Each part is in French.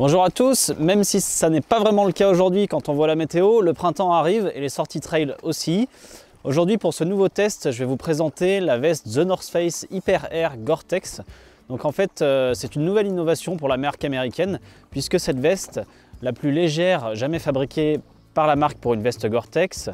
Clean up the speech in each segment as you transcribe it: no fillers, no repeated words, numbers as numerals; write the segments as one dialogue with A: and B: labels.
A: Bonjour à tous, même si ça n'est pas vraiment le cas aujourd'hui quand on voit la météo, le printemps arrive et les sorties trail aussi. Aujourd'hui pour ce nouveau test, je vais vous présenter la veste The North Face Hyper Air Gore-Tex. Donc en fait c'est une nouvelle innovation pour la marque américaine puisque cette veste, la plus légère jamais fabriquée par la marque pour une veste Gore-Tex,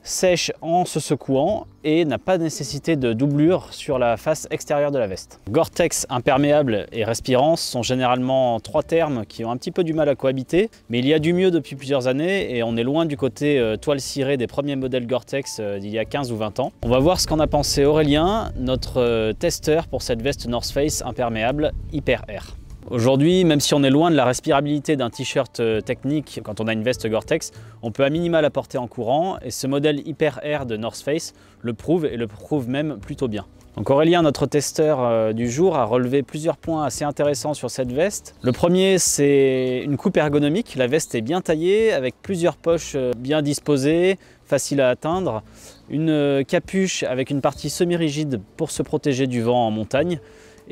A: sèche en se secouant et n'a pas nécessité de doublure sur la face extérieure de la veste. Gore-Tex, imperméable et respirant sont généralement trois termes qui ont un petit peu du mal à cohabiter, mais il y a du mieux depuis plusieurs années et on est loin du côté toile cirée des premiers modèles Gore-Tex d'il y a 15 ou 20 ans. On va voir ce qu'en a pensé Aurélien, notre testeur pour cette veste North Face imperméable Hyper Air. Aujourd'hui, même si on est loin de la respirabilité d'un t-shirt technique quand on a une veste Gore-Tex, on peut à minima la porter en courant et ce modèle Hyper Air de North Face le prouve et le prouve même plutôt bien. Donc Aurélien, notre testeur du jour, a relevé plusieurs points assez intéressants sur cette veste. Le premier, c'est une coupe ergonomique. La veste est bien taillée avec plusieurs poches bien disposées, faciles à atteindre. Une capuche avec une partie semi-rigide pour se protéger du vent en montagne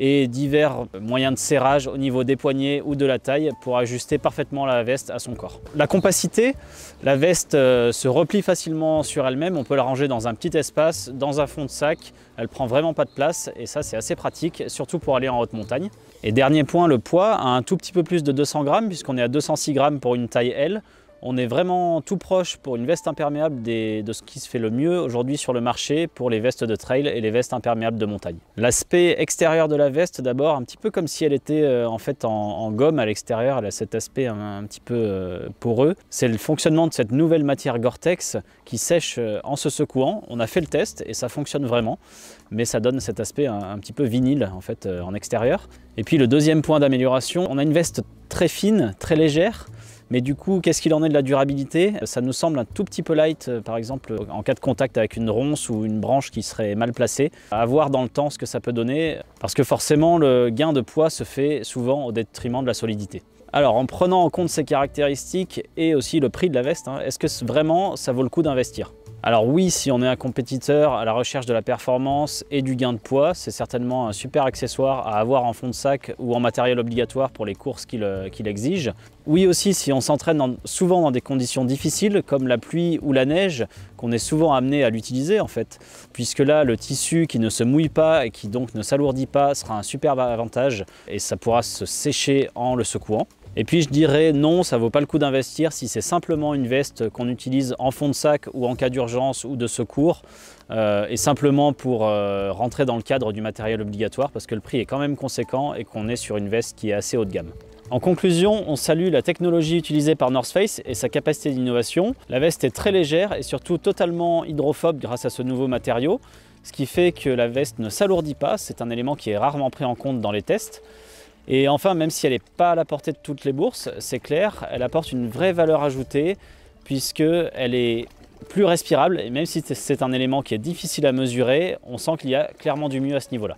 A: et divers moyens de serrage au niveau des poignets ou de la taille pour ajuster parfaitement la veste à son corps. La compacité, la veste se replie facilement sur elle-même, on peut la ranger dans un petit espace, dans un fond de sac, elle prend vraiment pas de place et ça c'est assez pratique, surtout pour aller en haute montagne. Et dernier point, le poids a un tout petit peu plus de 200 grammes puisqu'on est à 206 grammes pour une taille L. On est vraiment tout proche pour une veste imperméable de ce qui se fait le mieux aujourd'hui sur le marché pour les vestes de trail et les vestes imperméables de montagne. L'aspect extérieur de la veste d'abord, un petit peu comme si elle était en fait en gomme à l'extérieur, elle a cet aspect un petit peu poreux. C'est le fonctionnement de cette nouvelle matière Gore-Tex qui sèche en se secouant. On a fait le test et ça fonctionne vraiment, mais ça donne cet aspect un petit peu vinyle en fait en extérieur. Et puis le deuxième point d'amélioration, on a une veste très fine, très légère. Mais du coup, qu'est-ce qu'il en est de la durabilité? Ça nous semble un tout petit peu light, par exemple, en cas de contact avec une ronce ou une branche qui serait mal placée. À voir dans le temps ce que ça peut donner, parce que forcément, le gain de poids se fait souvent au détriment de la solidité. Alors, en prenant en compte ces caractéristiques et aussi le prix de la veste, est-ce que vraiment ça vaut le coup d'investir? Alors oui, si on est un compétiteur à la recherche de la performance et du gain de poids, c'est certainement un super accessoire à avoir en fond de sac ou en matériel obligatoire pour les courses qu'il exige. Oui aussi, si on s'entraîne souvent dans des conditions difficiles comme la pluie ou la neige, qu'on est souvent amené à l'utiliser en fait, puisque là le tissu qui ne se mouille pas et qui donc ne s'alourdit pas sera un superbe avantage et ça pourra se sécher en le secouant. Et puis je dirais non, ça ne vaut pas le coup d'investir si c'est simplement une veste qu'on utilise en fond de sac ou en cas d'urgence ou de secours et simplement pour rentrer dans le cadre du matériel obligatoire parce que le prix est quand même conséquent et qu'on est sur une veste qui est assez haut de gamme. En conclusion, on salue la technologie utilisée par North Face et sa capacité d'innovation. La veste est très légère et surtout totalement hydrophobe grâce à ce nouveau matériau, ce qui fait que la veste ne s'alourdit pas, c'est un élément qui est rarement pris en compte dans les tests. Et enfin, même si elle n'est pas à la portée de toutes les bourses, c'est clair, elle apporte une vraie valeur ajoutée puisqu'elle est plus respirable et même si c'est un élément qui est difficile à mesurer, on sent qu'il y a clairement du mieux à ce niveau-là.